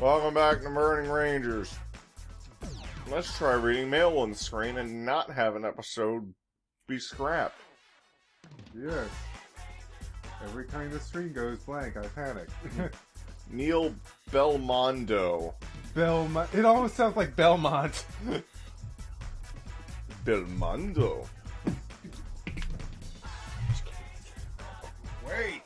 Welcome back to Burning Rangers. Let's try reading mail on the screen and not have an episode be scrapped. Yes. Every time the screen goes blank, I panic. Neil Belmondo. It almost sounds like Belmont. Belmondo. Wait.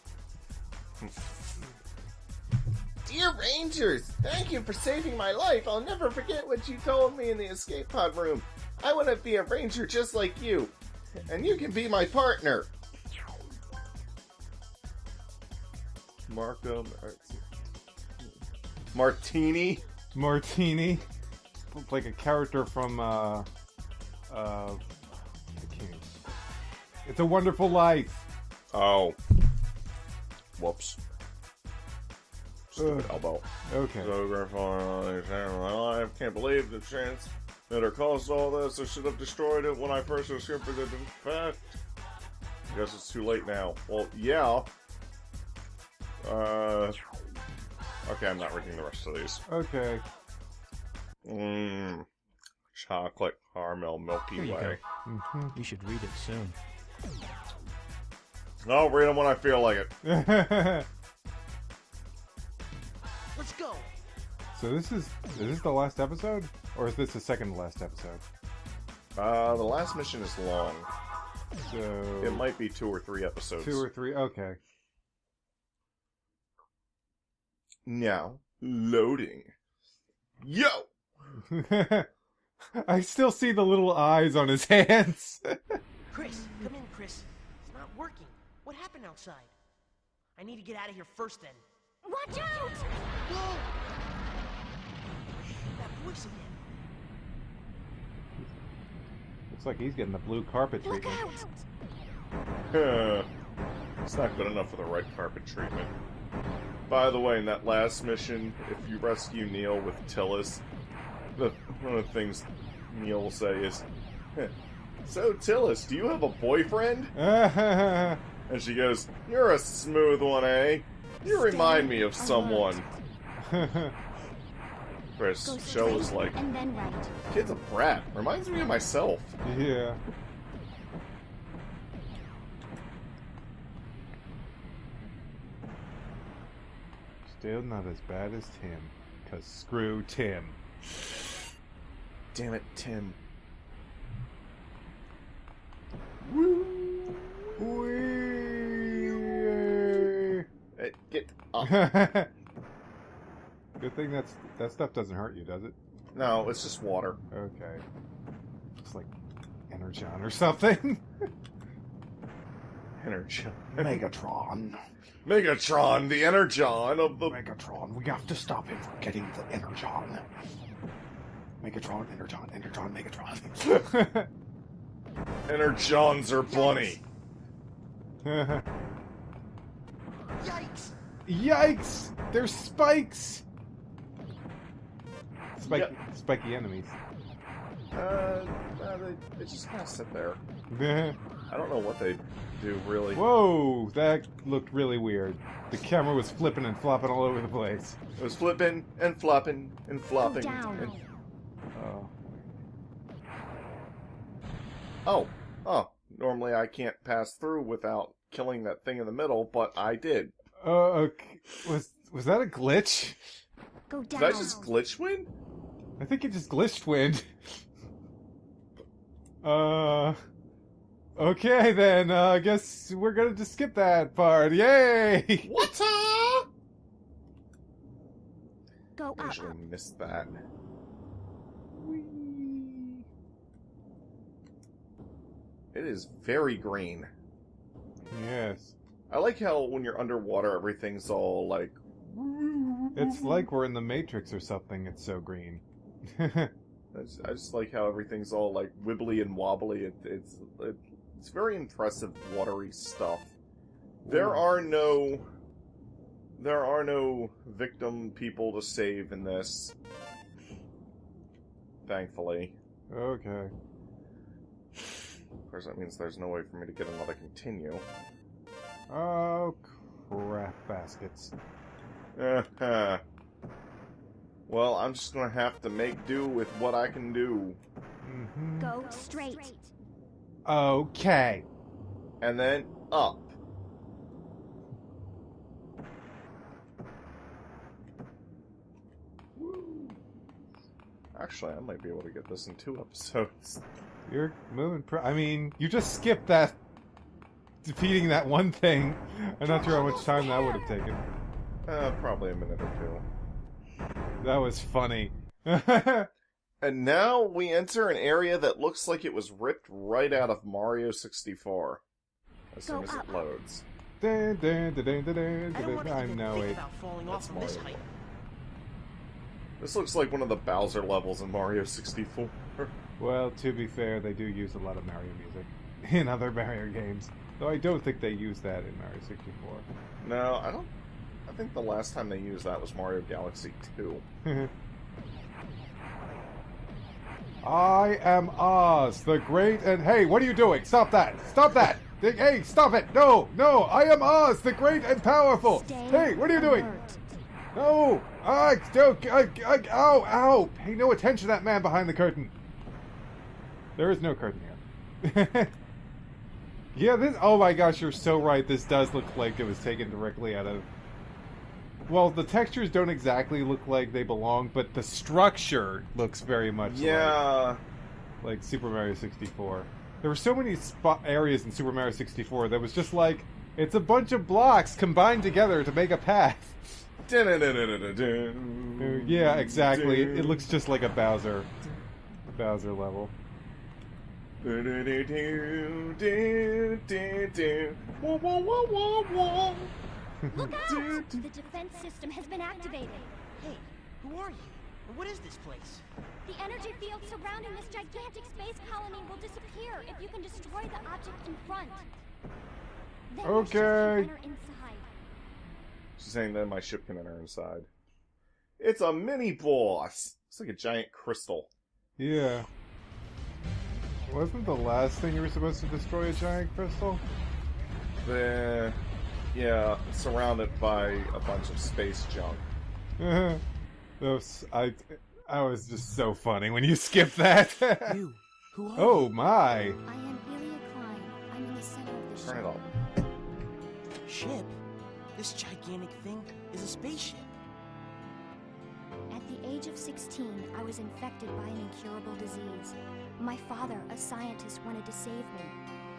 Dear Rangers, thank you for saving my life. I'll never forget what you told me in the escape pod room. I want to be a ranger just like you, and you can be my partner. Marco Martini. Martini. Like a character from, the King. It's a Wonderful Life. Oh. Whoops. Stupid elbow. Okay. So grandfather, I can't believe the chance that it caused all this. I should have destroyed it when I first discovered the fact. I guess it's too late now. Well, yeah. Okay, I'm not reading the rest of these. Okay. Chocolate caramel Milky Way. You should read it soon. I'll read them when I feel like it. Let's go. So is this the last episode? Or is this the second to last episode? The last mission is long. So... It might be 2 or 3 episodes. 2 or 3, okay. Now, loading. Yo! I still see the little eyes on his hands. Chris, come in, Chris. It's not working. What happened outside? I need to get out of here first, then. Watch out! Whoa! That voice again. Looks like he's getting the blue carpet Look treatment. out! It's not good enough for the red carpet treatment. By the way, in that last mission, if you rescue Neil with Tillis, one of the things Neil will say is, "So, Tillis, do you have a boyfriend?" And she goes, "You're a smooth one, eh? You remind me of someone." Chris, Shou was like, and then right. "Kid's a brat. Reminds me of myself." Yeah. Still not as bad as Tim. 'Cause screw Tim. Damn it, Tim. Get up. Good thing that stuff doesn't hurt you, does it? No, it's just water. Okay. Looks like Energon or something. Energon. Megatron. Megatron, the Energon of the... Megatron. We have to stop him from getting the Energon. Megatron, Energon, Megatron. Energons are bunny. Yikes! Yikes! There's spikes! Spiky enemies. They just kind of sit there. I don't know what they do, really. Whoa! That looked really weird. The camera was flipping and flopping all over the place. It was flipping and flopping and flopping. Down. Oh. Normally I can't pass through without killing that thing in the middle, but I did. Okay. Was that a glitch? Go down. Did I just glitch win? I think it just glitched wind. Okay then, I guess we're gonna just skip that part. Yay! What? Go I up. usually miss that. It is very green. Yes. I like how when you're underwater, everything's all like... It's like we're in the Matrix or something, it's so green. I just like how everything's all like wibbly and wobbly. It's very impressive, watery stuff. There are no victim people to save in this. Thankfully. Okay. Of course, that means there's no way for me to get another continue. Oh, crap baskets. Well, I'm just gonna have to make do with what I can do. Mm-hmm. Go straight. Okay. And then up. Actually, I might be able to get this in 2 episodes. You're moving. I mean, you just skipped that. Defeating that one thing. I'm not sure how much time that would have taken. Probably a minute or 2. That was funny. And now we enter an area that looks like it was ripped right out of Mario 64. As soon as it loads. I don't want to I even know think it. about falling That's off from this Mario. height. This looks like one of the Bowser levels in Mario 64. Well, to be fair, they do use a lot of Mario music in other Mario games. Though I don't think they use that in Mario 64. No, I don't. I think the last time they used that was Mario Galaxy 2. I am Oz, the great and... Hey, what are you doing? Stop that! Stop that! Hey, stop it! No! No! I am Oz, the great and powerful! Hey, what are you doing? No! Ow! Ow! Pay no attention to that man behind the curtain. There is no curtain here. Yeah, this... Oh my gosh, you're so right. This does look like it was taken directly out of... Well, the textures don't exactly look like they belong, but the structure looks very much like Super Mario 64. There were so many areas in Super Mario 64 that was just like, it's a bunch of blocks combined together to make a path. Yeah, exactly. It looks just like a Bowser level. Look out! The defense system has been activated. Hey, who are you? And what is this place? The energy field surrounding this gigantic space colony will disappear if you can destroy the object in front. Then your ship can enter inside. She's saying that my ship can enter inside. It's a mini boss! It's like a giant crystal. Yeah. Wasn't the last thing you were supposed to destroy a giant crystal? Yeah, surrounded by a bunch of space junk. I was just so funny when you skipped that. You, who are Oh you? my! I am Ilya Klein. I'm in the center of the ship. Turn it up. Ship? This gigantic thing is a spaceship. At the age of 16, I was infected by an incurable disease. My father, a scientist, wanted to save me.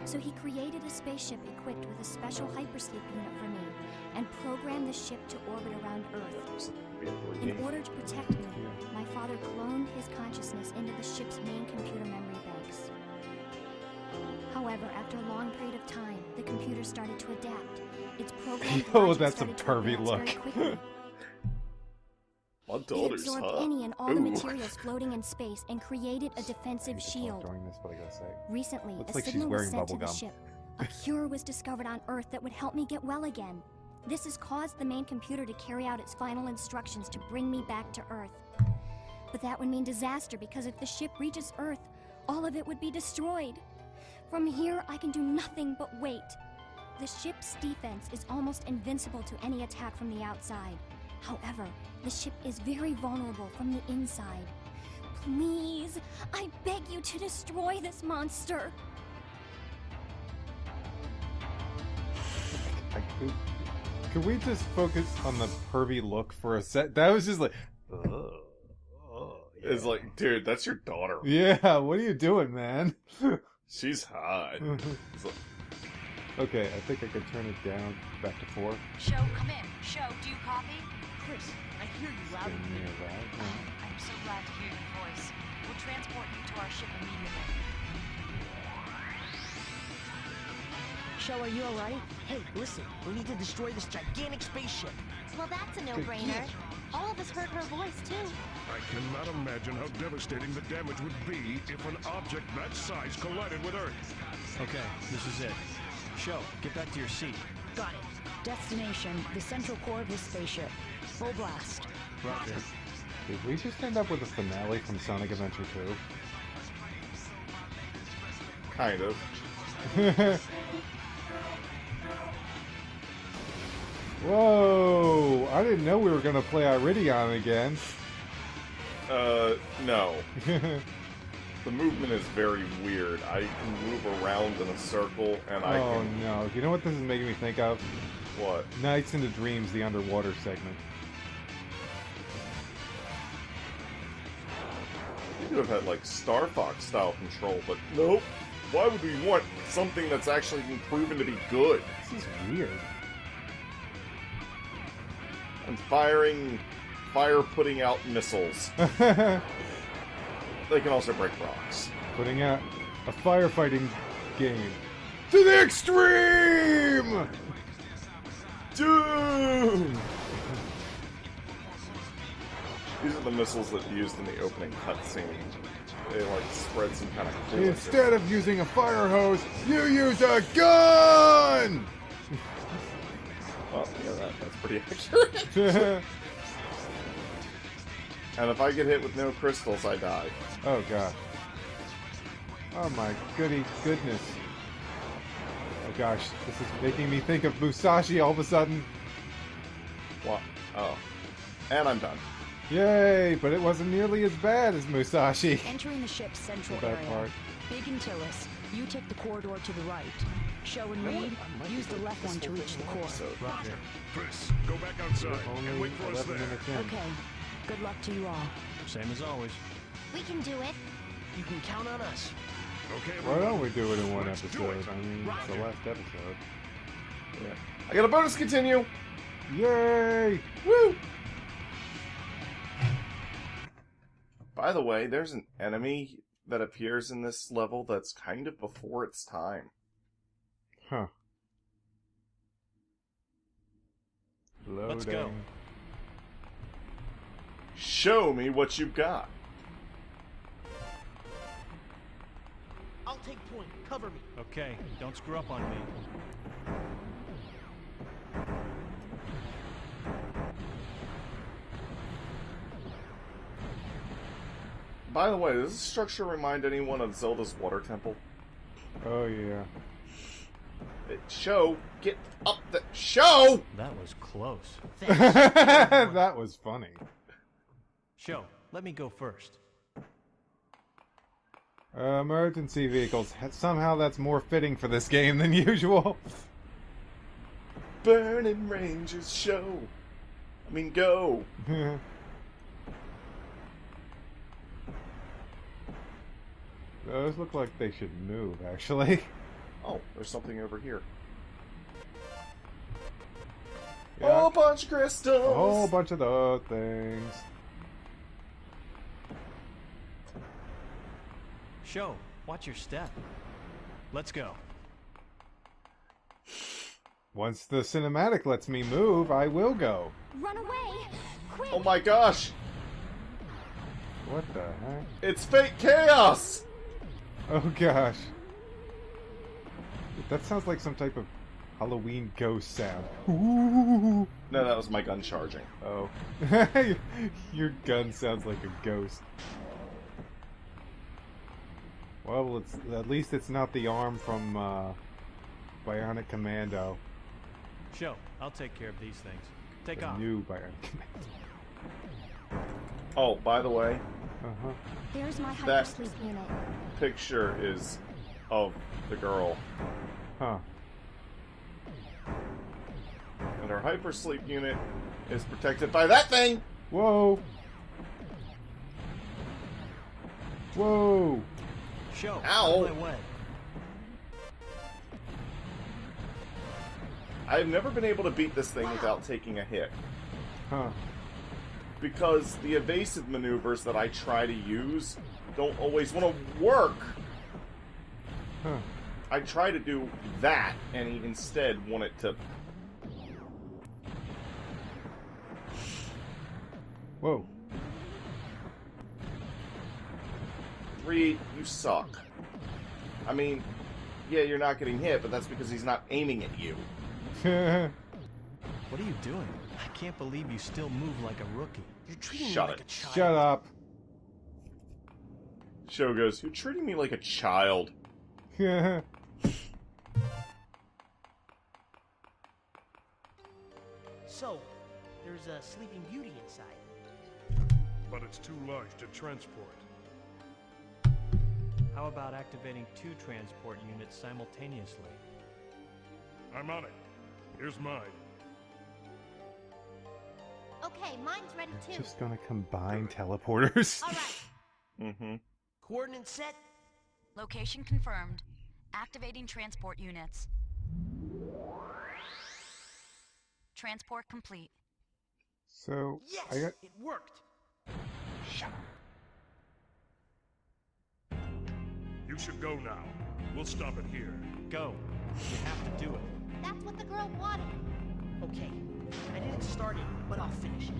So he created a spaceship equipped with a special hypersleep unit for me and programmed the ship to orbit around Earth. In order to protect me, my father cloned his consciousness into the ship's main computer memory banks. However, after a long period of time, the computer started to adapt. Its programmed Oh, logic that's a started to pervy advance look. very quickly. My It daughter's absorbed hot. any and all the Ooh. materials floating in space and created a defensive shield. During this, what I gotta say. Recently, Looks a like she's signal was wearing sent to the bubblegum. ship. A cure was discovered on Earth that would help me get well again. This has caused the main computer to carry out its final instructions to bring me back to Earth. But that would mean disaster because if the ship reaches Earth, all of it would be destroyed. From here, I can do nothing but wait. The ship's defense is almost invincible to any attack from the outside. However, the ship is very vulnerable from the inside. Please, I beg you to destroy this monster. Can we just focus on the pervy look for a sec? That was just like, It's like, dude, that's your daughter. yeah. What are you doing, man? She's hot. It's like, Okay, I think I can turn it down back to 4. Shou, come in. Shou, do you copy? Chris, I hear you loud Stay and near clear. that. I'm so glad to hear your voice. We'll transport you to our ship immediately. Shou, are you alright? Hey, listen, we need to destroy this gigantic spaceship. Well, that's a no-brainer. All of us heard her voice, too. I cannot imagine how devastating the damage would be if an object that size collided with Earth. Okay, this is it. Shou, get back to your seat. Got it. Destination, the central core of the spaceship. Full blast. Roger. Did we just end up with a finale from Sonic Adventure 2? kind of. Whoa! I didn't know we were gonna play Iridion again. No. The movement is very weird. I can move around in a circle, and I Oh can... no. You know what this is making me think of? What? Nights into Dreams, the underwater segment. You could have had, like, Star Fox style control, but nope. Why would we want something that's actually been proven to be good? This is weird. And fire-putting out missiles. They can also break rocks. Putting out a firefighting game to the extreme! Dude! These are the missiles that you used in the opening cutscene. They, like, spread some kind of coolant. Instead of using a fire hose, you use a gun! Well, yeah, that's pretty accurate. And if I get hit with no crystals, I die. Oh god. Oh my goodness. Oh gosh, this is making me think of Musashi all of a sudden. What? Oh. And I'm done. Yay, but it wasn't nearly as bad as Musashi. Entering the ship's central The bad area. part. Big and Tillis, you take the corridor to the right. Shou and Reed, use the left one to reach the core. Roger. Chris, go back outside and Only wait for us 11 there. minutes in. Okay. Good luck to you all. Same as always. We can do it. You can count on us. Okay, Why don't we do it in one Let's do episode? it. I mean, it's the last episode. Yeah. I got a bonus continue! Yay! Woo! By the way, there's an enemy that appears in this level that's kind of before its time. Huh. Loading. Let's go. Show me what you've got. I'll take point. Cover me. Okay, don't screw up on me. By the way, does this structure remind anyone of Zelda's Water Temple? Oh yeah. Show, get up the... Show! That was close. That was funny. Shou, let me go first. Emergency vehicles. Somehow that's more fitting for this game than usual. Burning Rangers, show. I mean, go. Those look like they should move, actually. Oh, there's something over here. Yeah. Oh, a bunch of crystals! A whole bunch of those things. Shou, watch your step. Let's go. Once the cinematic lets me move, I will go. Run away! Quick! Oh my gosh! What the heck? It's fake chaos! Oh gosh. That sounds like some type of Halloween ghost sound. Ooh. No, that was my gun charging. Oh. Your gun sounds like a ghost. Well, it's at least it's not the arm from Bionic Commando. Shou, I'll take care of these things. Take The off. new Bionic Commando. Oh, by the way, Uh-huh. There's my That- hypersleep unit. picture is of the girl. Huh. And her hypersleep unit is protected by that thing! Whoa! Whoa! Shou, Ow. out of my way. I've never been able to beat this thing without taking a hit. Huh. Because the evasive maneuvers that I try to use don't always want to work. Huh. I try to do that, and he instead wanted to... Whoa. Reed, you suck. I mean, yeah, you're not getting hit, but that's because he's not aiming at you. What are you doing? I can't believe you still move like a rookie. You're treating Shut me like it. a child. Shut up. Shou goes, you're treating me like a child. So, there's a Sleeping Beauty inside. but it's too large to transport. How about activating 2 transport units simultaneously? I'm on it. Here's mine. Okay, mine's ready too. Just gonna combine teleporters. All right. Mm-hmm. Coordinates set. Location confirmed. Activating transport units. Transport complete. So, Yes, I got... it worked. You should go now. We'll stop it here. Go. You have to do it. That's what the girl wanted. Okay, I didn't start it, but I'll finish it.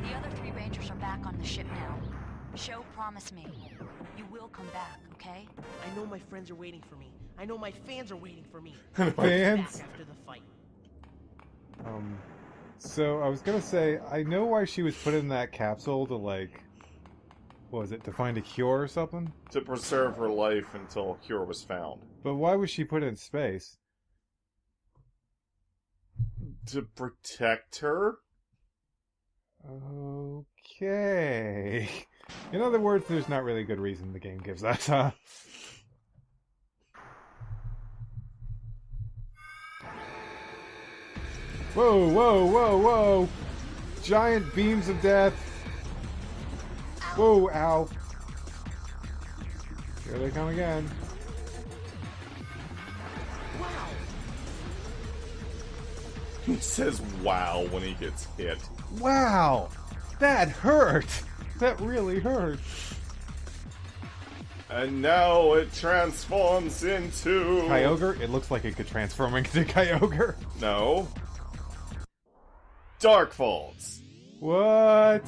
The other 3 Rangers are back on the ship now. Shou promised me. You will come back, okay? I know my friends are waiting for me. I know my fans are waiting for me. Fans? Back after the fight. So I was gonna say, I know why she was put in that capsule to, like, what was it, to find a cure or something? To preserve her life until a cure was found. But why was she put in space? To protect her? Okay. In other words, there's not really a good reason the game gives us, huh? Whoa, whoa, whoa, whoa! Giant beams of death! Whoa, ow! Here they come again. Wow. He says wow when he gets hit. Wow! That hurt! That really hurt. And now it transforms into... Kyogre? It looks like it could transform into Kyogre. No. Dark Falls. What?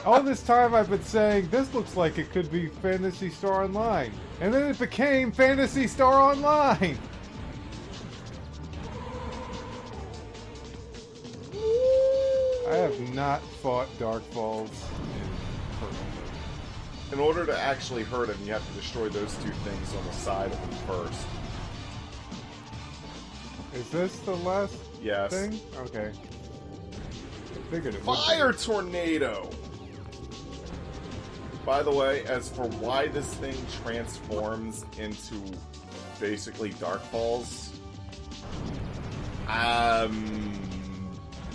All this time I've been saying, this looks like it could be Phantasy Star Online. And then it became Phantasy Star Online! I have not fought Dark Falls in forever. In order to actually hurt him, you have to destroy those 2 things on the side of him first. Is this the last Yes. thing? Okay. I figured it would be. Fire Tornado! By the way, as for why this thing transforms into basically Dark Falls,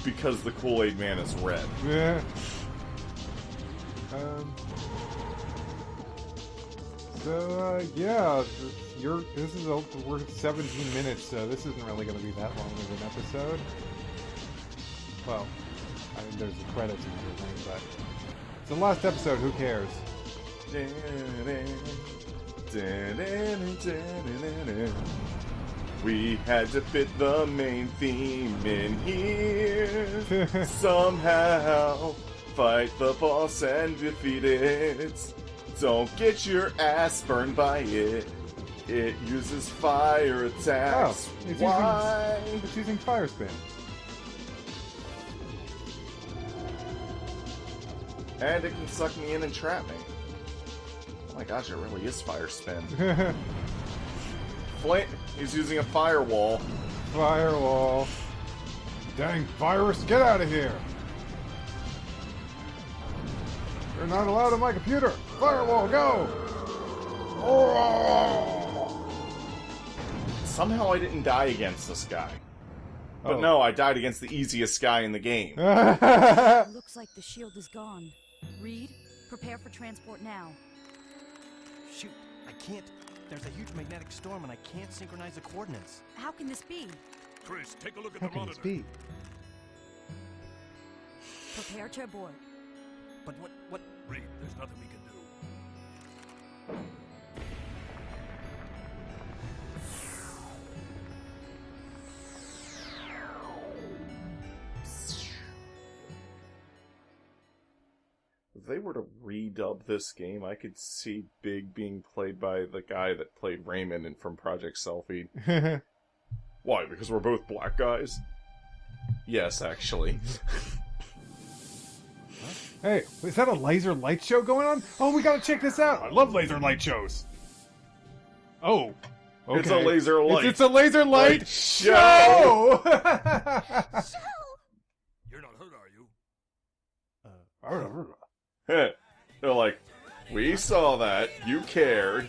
because the Kool-Aid Man is red. Yeah. Yeah, we're 17 minutes, so this isn't really going to be that long of an episode. Well, I mean, there's the credits and everything, but it's the last episode, who cares? We had to fit the main theme in here. Somehow, fight the boss and defeat it. Don't get your ass burned by it. It uses fire attacks. Oh, Why? It's using Fire Spin. And it can suck me in and trap me. Oh my gosh, it really is Fire Spin. He's using a firewall. Firewall. Dang virus, get out of here! You're not allowed on my computer! Firewall, go! Oh! Somehow I didn't die against this guy. But Oh. no, I died against the easiest guy in the game. Looks like the shield is gone. Reed, prepare for transport now. Shoot, I can't. There's a huge magnetic storm and I can't synchronize the coordinates. How can this be? Chris, take a look at How the can this monitor. be? Prepare to abort. But what? Reed, there's nothing we can do. If they were to redub this game, I could see Big being played by the guy that played Raymond from Project Selfie. Why? Because we're both black guys? Yes, actually. Hey, is that a laser light show going on? Oh, we gotta check this out! I love laser light shows! Oh. Okay. It's a laser light. It's a laser light Light show! You're not hurt, are you? They're like, we saw that. You cared.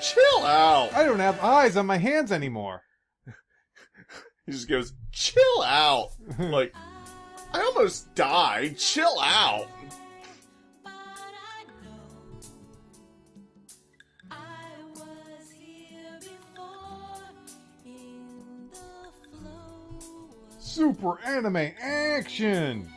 Chill out. I don't have eyes on my hands anymore. He just goes, chill out. Like, I almost died. Chill out. Super anime action!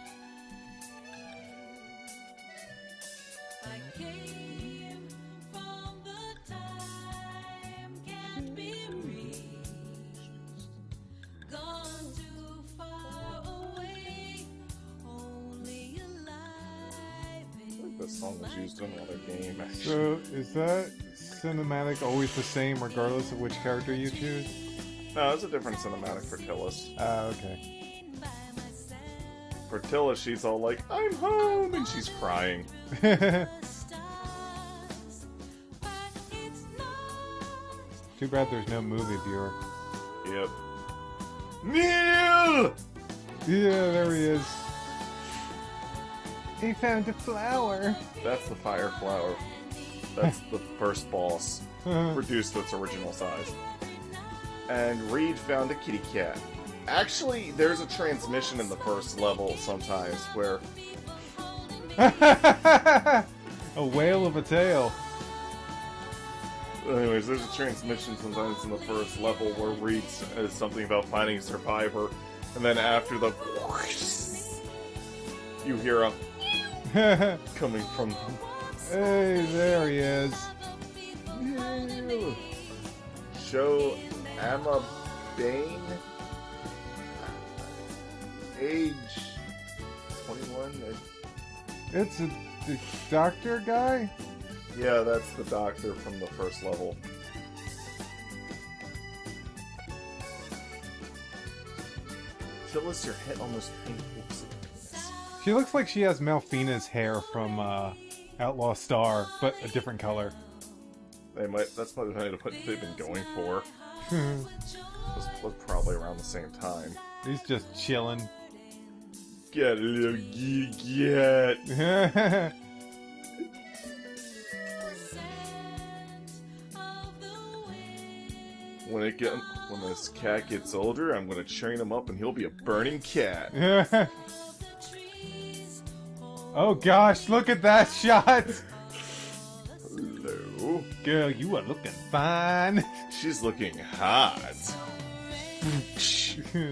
This song was used in another game. So, is that cinematic always the same regardless of which character you choose? No, it's a different cinematic for Tillis. Okay. For Tillis, she's all like, I'm home, and she's crying. Too bad there's no movie viewer. Yep. Neil! Yeah, there he is. He found a flower. That's the fire flower. That's the first boss. Reduced to its original size. And Reed found a kitty cat. Actually, there's a transmission in the first level sometimes where... A whale of a tail. Anyways, there's a transmission sometimes in the first level where Reed says something about finding a survivor, and then after the... you hear a... coming from them. Hey, there he is. Shou Emma Bane, age 21. It's the doctor guy? Yeah, that's the doctor from the first level. Phyllis, your head almost painful. She looks like she has Malfina's hair from Outlaw Star, but a different color. They might. That's what they've been going for. was probably around the same time. He's just chilling. Get a little get. When this cat gets older, I'm gonna train him up, and he'll be a burning cat. Oh gosh, look at that shot! Hello. Girl, you are looking fine. She's looking hot.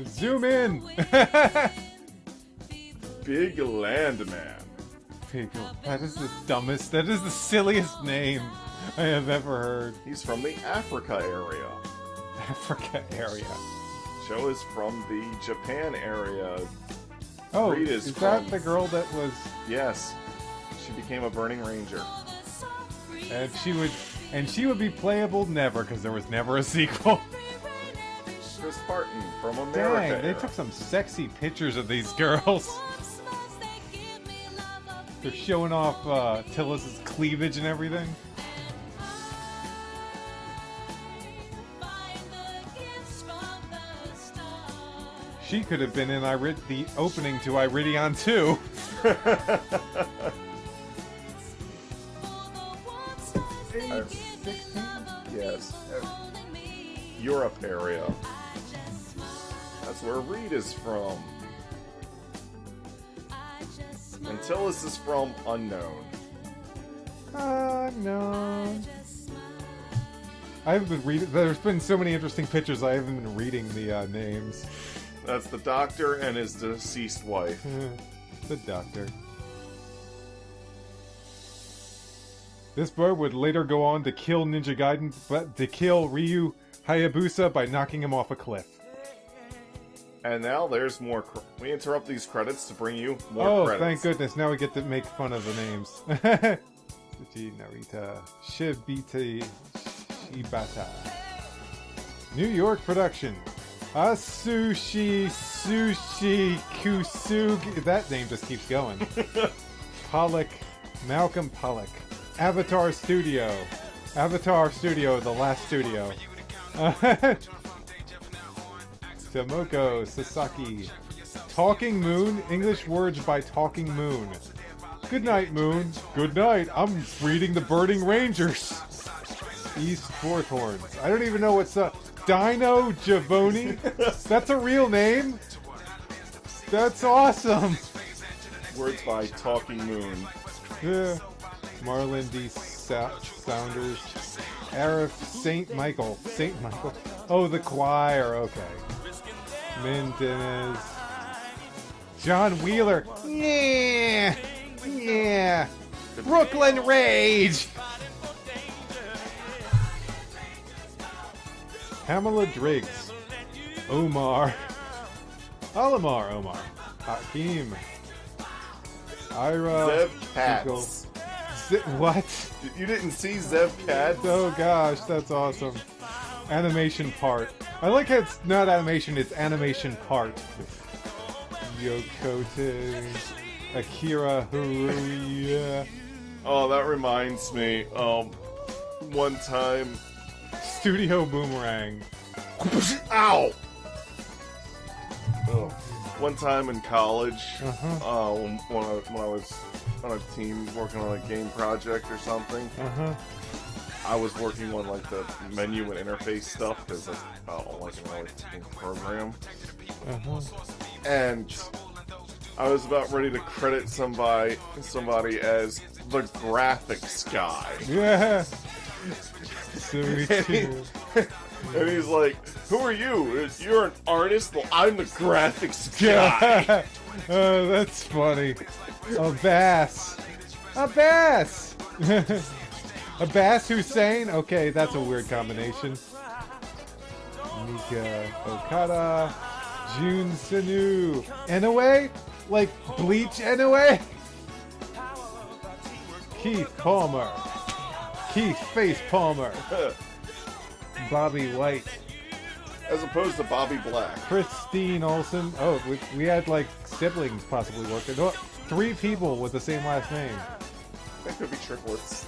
Zoom in! Big Landman. That is the dumbest, that is the silliest name I have ever heard. He's from the Africa area. Africa area. Shou is from the Japan area. Oh, Reed is from... that the girl that was... Yes. She became a Burning Ranger. And she would be playable never, because there was never a sequel. Chris Barton from America. Dang, they took some sexy pictures of these girls. They're showing off Tillis' cleavage and everything. She could have been in the opening to Iridion 2. Age 16? Yes. Europe area. That's where Reed is from. And Tillis is from Unknown. Unknown. I haven't been reading. There's been so many interesting pictures. I haven't been reading the names. That's the doctor and his deceased wife. The doctor. This boy would later go on to kill Ninja Gaiden, but to kill Ryu Hayabusa by knocking him off a cliff. And now there's more. We interrupt these credits to bring you more credits. Oh, thank goodness! Now we get to make fun of the names. Tsuchi Narita, Shibita, Shibata. New York production. Asushi Sushi Kusugi. That name just keeps going. Pollock, Malcolm Pollock. Avatar Studio, the last studio. Tomoko Sasaki. Talking Moon. English words by Talking Moon. Good night, Moon. Good night. I'm reading the Burning Rangers. East Fourth Horns. I don't even know what's Dino Giavoni? That's a real name? That's awesome. Words by Talking Moon. Yeah. Marlon D. Saunders. Arif St. Michael. St. Michael. Oh, the choir. Okay. Min Denez. John Wheeler. Yeah. Yeah. Brooklyn Rage. Pamela Driggs. Omar. Alamar Omar. Hakeem. Ira. Zev Katz. What? You didn't see Zev Katz? Oh gosh, that's awesome. Animation part. I like how it's not animation, it's animation part. Yokote. Akira Haruya. Oh, that reminds me. One time. Studio Boomerang. Ow! Ugh. One time in college, when I was on a team working on a game project or something, I was working on like the menu and interface stuff because that's like an really program. And I was about ready to credit somebody as the graphics guy. Yeah. So and he's like, "Who are you? You're an artist? Well, I'm the graphics guy." Oh, that's funny. A bass. A bass. A bass Hussein? Okay, that's a weird combination. Mika Okada. Jun Sanu. Inoue? Like Bleach Inoue? Keith Palmer. Keith Face Palmer. Bobby White. As opposed to Bobby Black. Christine Olsen. Oh, we had like siblings possibly working. Oh, 3 people with the same last name. That could be triplets.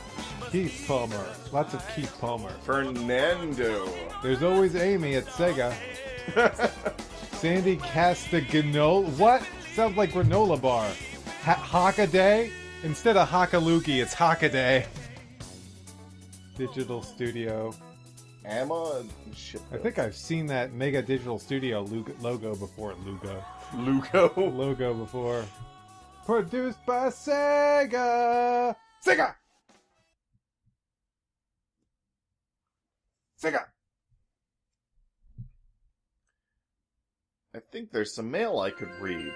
Keith Palmer. Lots of Keith Palmer. Fernando. There's always Amy at Sega. Sandy Castagnol. What? Sounds like granola bar. Hockaday? Instead of Hakaluki, it's Hockaday. Digital Studio. Amma and shit. I think I've seen that Mega Digital Studio logo before. Logo before. Produced by Sega! Sega! Sega! I think there's some mail I could read.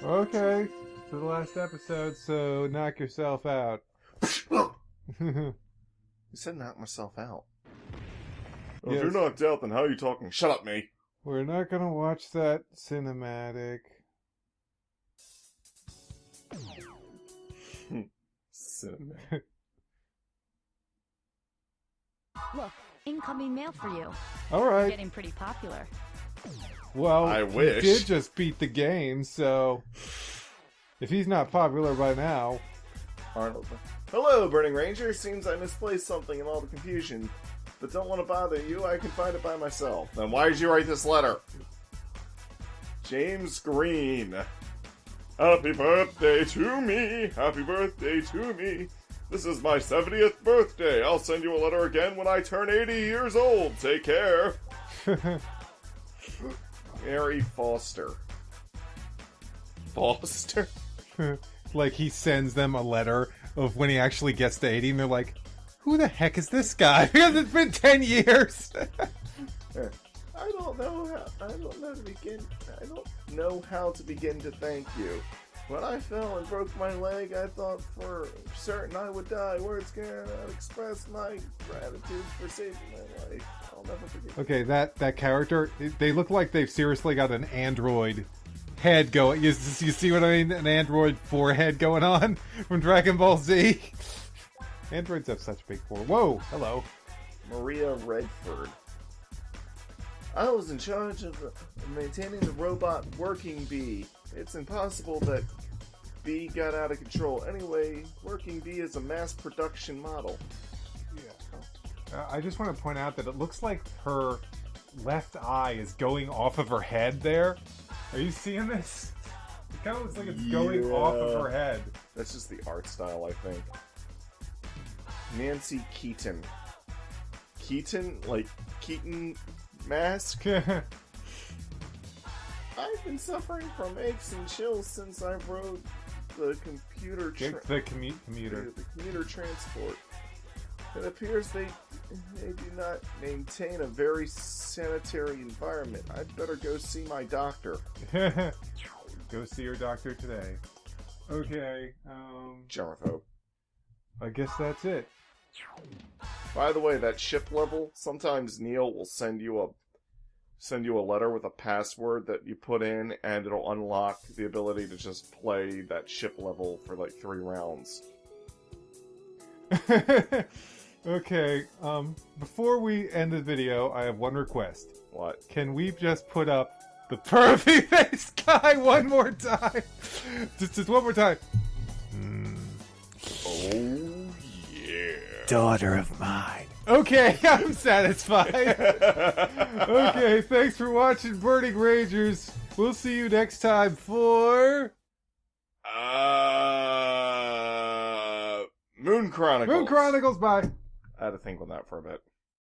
Okay, to the last episode, so knock yourself out. You said knock myself out. Well, Yes. if you're knocked out, then how are you talking? Shut up, me. We're not gonna watch that cinematic. Cinematic. Look, incoming mail for you. Alright. Getting pretty popular. Well, I wish. he did just beat the game, so if he's not popular by now. Arnold. Hello, Burning Ranger. Seems I misplaced something in all the confusion. But don't want to bother you, I can find it by myself. Then why did you write this letter? James Green. Happy birthday to me. Happy birthday to me. This is my 70th birthday. I'll send you a letter again when I turn 80 years old. Take care. Mary Foster. Foster? Like he sends them a letter of when he actually gets to 80 and they're like, who the heck is this guy? Because it's been 10 years. I don't know how to begin to thank you. When I fell and broke my leg, I thought for certain I would die. Words cannot express my gratitude for saving my life. I'll never forget. Okay, that character, they look like they've seriously got an android head going. You see what I mean? An android forehead going on from Dragon Ball Z. Androids have such big foreheads. Whoa, hello. Maria Redford. I was in charge of maintaining the robot Working Bee. It's impossible that Bee got out of control. Anyway, Working Bee is a mass production model. Yeah. I just want to point out that it looks like her left eye is going off of her head there. Are you seeing this? It kind of looks like it's going off of her head. That's just the art style, I think. Nancy Keaton. Keaton? Like, Keaton mask? I've been suffering from aches and chills since I rode the commuter transport. It appears they do not maintain a very sanitary environment. I'd better go see my doctor. Go see your doctor today. Okay, Germaphobe. I guess that's it. By the way, that ship level, sometimes Neil will send you a letter with a password that you put in, and it'll unlock the ability to just play that ship level for like 3 rounds. Okay, before we end the video, I have one request. What? Can we just put up the pervy face guy one more time? Just one more time. Oh, yeah. Daughter of mine. Okay, I'm satisfied. Okay, thanks for watching Burning Rangers. We'll see you next time for... Moon Chronicles. Moon Chronicles, bye. I had to think on that for a bit.